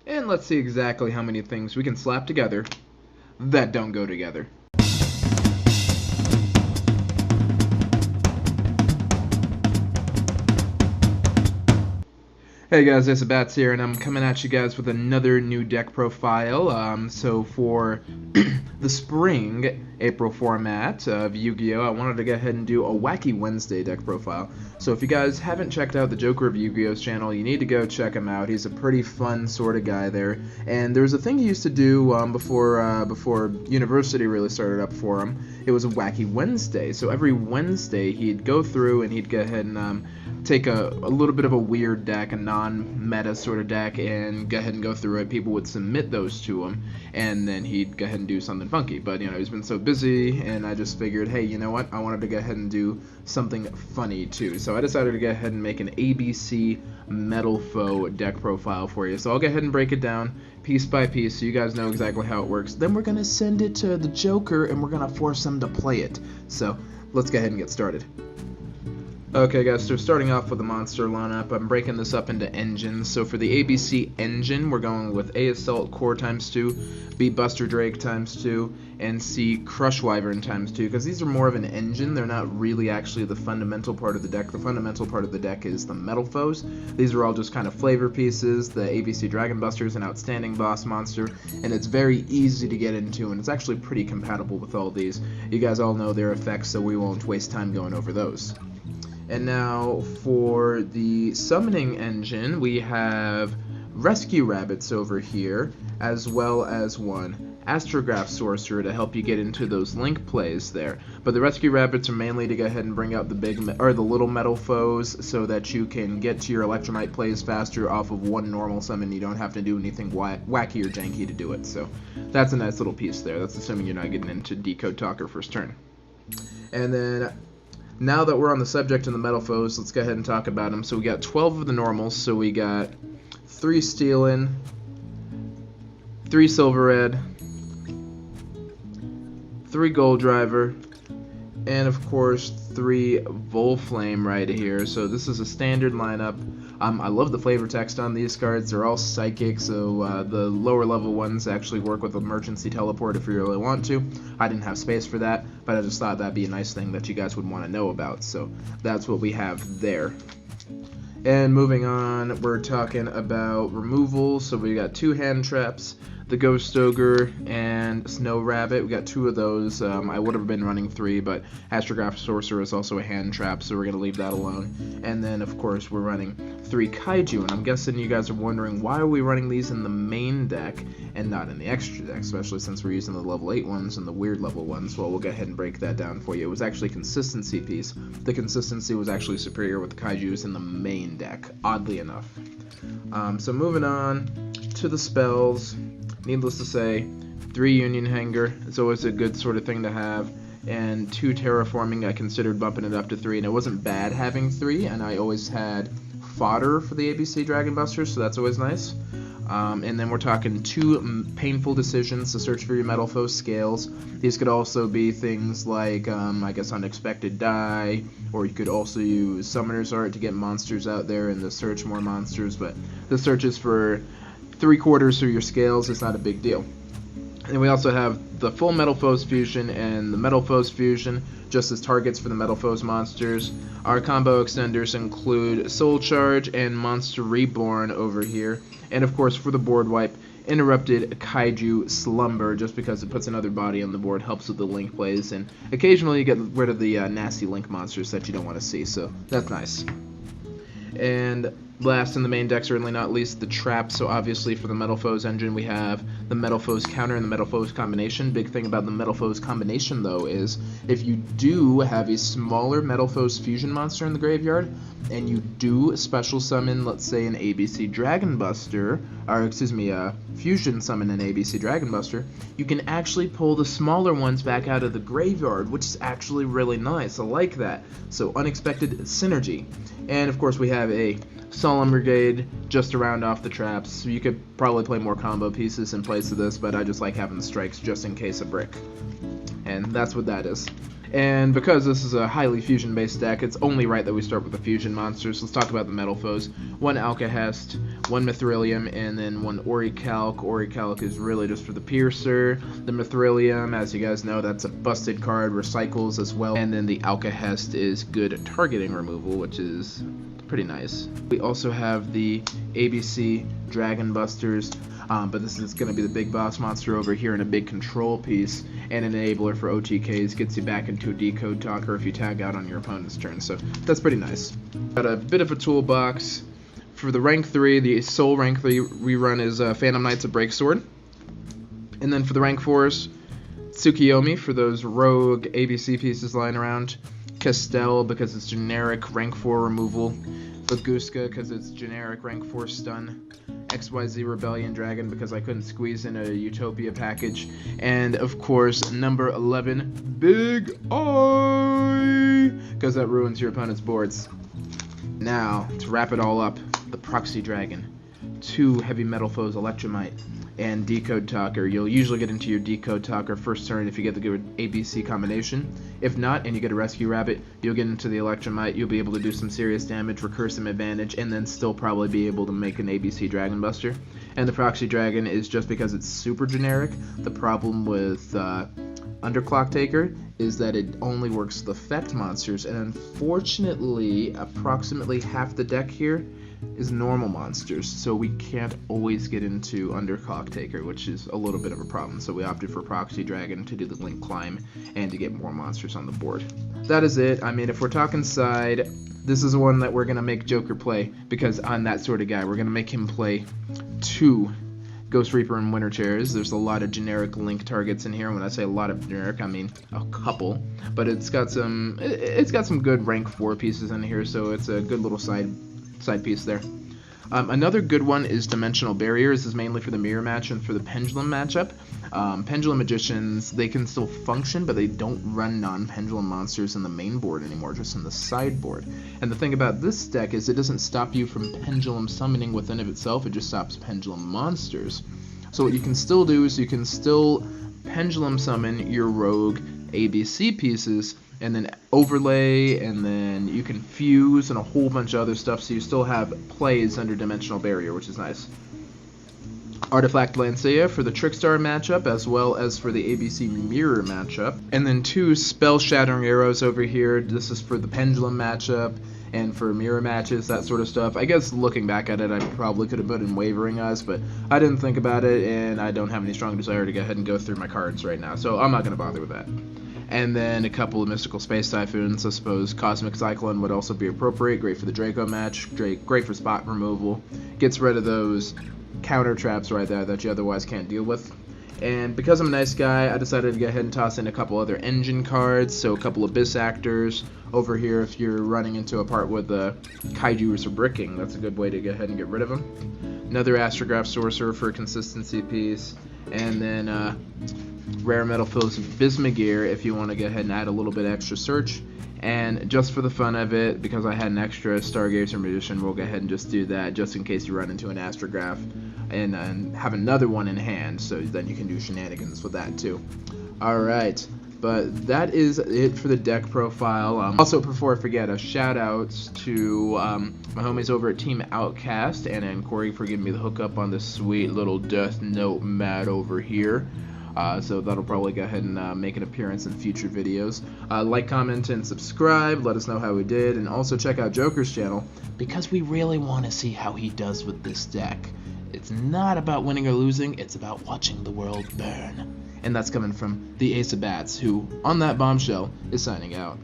and let's see exactly how many things we can slap together that don't go together. Hey guys, it's Bats here, and I'm coming at you guys with another new deck profile. So for the spring April format of Yu-Gi-Oh! I wanted to go ahead and do a Wacky Wednesday deck profile. So if you guys haven't checked out the Joker of Yu-Gi-Oh's channel, you need to go check him out. He's a pretty fun sort of guy there. And there was a thing he used to do before university really started up for him. It was a Wacky Wednesday. So every Wednesday he'd go through and he'd go ahead and take a little bit of a weird deck, a non-meta sort of deck, and go ahead and go through it. People would submit those to him, and then he'd go ahead and do something funky. But, you know, he's been so busy, and I just figured, hey, you know what? I wanted to go ahead and do something funny, too. So I decided to go ahead and make an ABC Metalfoes Deck Profile for you. So I'll go ahead and break it down piece by piece so you guys know exactly how it works. Then we're going to send it to the Joker, and we're going to force him to play it. So let's go ahead and get started. Okay guys, so starting off with the monster lineup, I'm breaking this up into engines. So for the ABC engine, we're going with A Assault Core ×2, B Buster Drake ×2, and C Crush Wyvern ×2, because these are more of an engine. They're not really actually the fundamental part of the deck. The fundamental part of the deck is the Metalfoes. These are all just kind of flavor pieces. The ABC Dragon Buster is an outstanding boss monster, and it's very easy to get into, and it's actually pretty compatible with all these. You guys all know their effects, so we won't waste time going over those. And now for the summoning engine, we have Rescue Rabbits over here, as well as one Astrograph Sorcerer to help you get into those link plays there. But the Rescue Rabbits are mainly to go ahead and bring out the little Metalfoes so that you can get to your Electromite plays faster off of one normal summon. You don't have to do anything wacky or janky to do it. So that's a nice little piece there. That's assuming you're not getting into Decode Talker first turn. And then now that we're on the subject of the Metalfoes, let's go ahead and talk about them. So we got 12 of the normals. So we got 3 Steelin, 3 Silver Red, 3 Gold Driver, and of course 3 Volflame right here. So this is a standard lineup. I love the flavor text on these cards. They're all psychic, so the lower level ones actually work with emergency teleport if you really want to. I didn't have space for that, but I just thought that'd be a nice thing that you guys would want to know about. So that's what we have there. And moving on, we're talking about removal. So we got 2 hand traps, the Ghost Ogre, and Snow Rabbit. We got 2 of those. I would have been running 3, but Astrograph Sorcerer is also a hand trap, so we're going to leave that alone. And then, of course, we're running 3 Kaiju, and I'm guessing you guys are wondering, why are we running these in the main deck and not in the extra deck, especially since we're using the level 8 ones and the weird level ones. Well, we'll go ahead and break that down for you. It was actually a consistency piece. The consistency was actually superior with the Kaijus in the main deck, oddly enough. So moving on to the spells. Needless to say, 3 Union Hanger is always a good sort of thing to have, and 2 Terraforming. I considered bumping it up to 3, and it wasn't bad having 3, and I always had fodder for the ABC Dragon Busters, so that's always nice. And then we're talking 2 Painful Decisions to search for your Metalfoes scales. These could also be things like, I guess, Unexpected Die, or you could also use Summoner's Art to get monsters out there and to search more monsters, but the search is for 3/4 through your scales. It's not a big deal. And we also have the full Metalfoes Fusion and the Metalfoes Fusion, just as targets for the Metalfoes monsters. Our combo extenders include Soul Charge and Monster Reborn over here. And of course, for the board wipe, Interrupted Kaiju Slumber, just because it puts another body on the board, helps with the link plays, and occasionally you get rid of the nasty link monsters that you don't want to see, so that's nice. And last in the main deck, certainly not least, the trap. So obviously for the Metalfoes engine, we have the Metalfoes counter and the Metalfoes combination. Big thing about the Metalfoes combination, though, is if you do have a smaller Metalfoes fusion monster in the graveyard, and you do special summon, let's say, an ABC Dragon Buster, or excuse me, fusion summon an ABC Dragon Buster, you can actually pull the smaller ones back out of the graveyard, which is actually really nice. I like that. So unexpected synergy. And of course we have a Solemn Brigade just to round off the traps. So you could probably play more combo pieces in place of this, but I just like having the strikes just in case of brick. And that's what that is. And because this is a highly fusion-based deck, it's only right that we start with the fusion monsters. Let's talk about the Metalfoes. One Alcahest, one Mithrilium, and then one Orichalc. Orichalc is really just for the Piercer. The Mithrilium, as you guys know, that's a busted card, recycles as well. And then the Alcahest is good targeting removal, which is pretty nice. We also have the ABC Dragon Busters, but this is going to be the big boss monster over here and a big control piece and an enabler for OTKs, gets you back into a decode talker if you tag out on your opponent's turn, so that's pretty nice. Got a bit of a toolbox. For the rank 3, the sole rank 3 rerun is Phantom Knight's a Breaksword. And then for the rank 4s, Tsukiyomi for those rogue ABC pieces lying around. Castell because it's generic rank 4 removal. Baguska because it's generic rank 4 stun. XYZ Rebellion Dragon because I couldn't squeeze in a Utopia package. And of course, number 11, Big Eye, because that ruins your opponent's boards. Now, to wrap it all up, the Proxy Dragon, 2 Heavy Metalfoes Electromite, and Decode Talker. You'll usually get into your Decode Talker first turn if you get the good ABC combination. If not, and you get a Rescue Rabbit, you'll get into the Electromite, you'll be able to do some serious damage, recur some advantage, and then still probably be able to make an ABC Dragon Buster. And the Proxy Dragon is just because it's super generic. The problem with Underclock Taker is that it only works with effect monsters, and unfortunately, approximately half the deck here is normal monsters, so we can't always get into Underclock Taker, which is a little bit of a problem. So we opted for Proxy Dragon to do the Link Climb and to get more monsters on the board. That is it. I mean, if we're talking side, this is one that we're going to make Joker play, because I'm that sort of guy. We're going to make him play 2 Ghost Reaper and Winter Chairs. There's a lot of generic Link targets in here. When I say a lot of generic, I mean a couple. But it's got some good rank 4 pieces in here, so it's a good little side piece there. Another good one is Dimensional Barriers. This is mainly for the Mirror match and for the Pendulum matchup. Pendulum Magicians, they can still function, but they don't run non-pendulum monsters in the main board anymore, just in the sideboard. And the thing about this deck is it doesn't stop you from pendulum summoning within of itself, it just stops pendulum monsters. So what you can still do is you can still pendulum summon your rogue ABC pieces, and then overlay, and then you can fuse, and a whole bunch of other stuff, so you still have plays under Dimensional Barrier, which is nice. Artifact Lancea for the Trickstar matchup, as well as for the ABC Mirror matchup. And then 2 Spell Shattering Arrows over here. This is for the Pendulum matchup, and for mirror matches, that sort of stuff. I guess looking back at it, I probably could have put in Wavering Us, but I didn't think about it, and I don't have any strong desire to go ahead and go through my cards right now, so I'm not going to bother with that. And then a couple of Mystical Space Typhoons. I suppose Cosmic Cyclone would also be appropriate. Great for the Draco match. Great for spot removal. Gets rid of those counter traps right there that you otherwise can't deal with. And because I'm a nice guy, I decided to go ahead and toss in a couple other engine cards. So a couple Abyss Actors over here if you're running into a part with the Kaijus or Bricking. That's a good way to go ahead and get rid of them. Another Astrograph Sorcerer for a consistency piece. And then Rare Metalfoes Bismugear if you want to go ahead and add a little bit extra search. And just for the fun of it, because I had an extra Stargazer Magician, we'll go ahead and just do that just in case you run into an Astrograph and have another one in hand, so then you can do shenanigans with that too. Alright, but that is it for the deck profile. Also, before I forget, a shout out to my homies over at Team Outcast, Anna and Corey, for giving me the hookup on this sweet little Death Note mat over here. So that'll probably go ahead and make an appearance in future videos. Like, comment, and subscribe. Let us know how we did. And also check out Joker's channel, because we really want to see how he does with this deck. It's not about winning or losing, it's about watching the world burn. And that's coming from the Ace of Bats, who, on that bombshell, is signing out.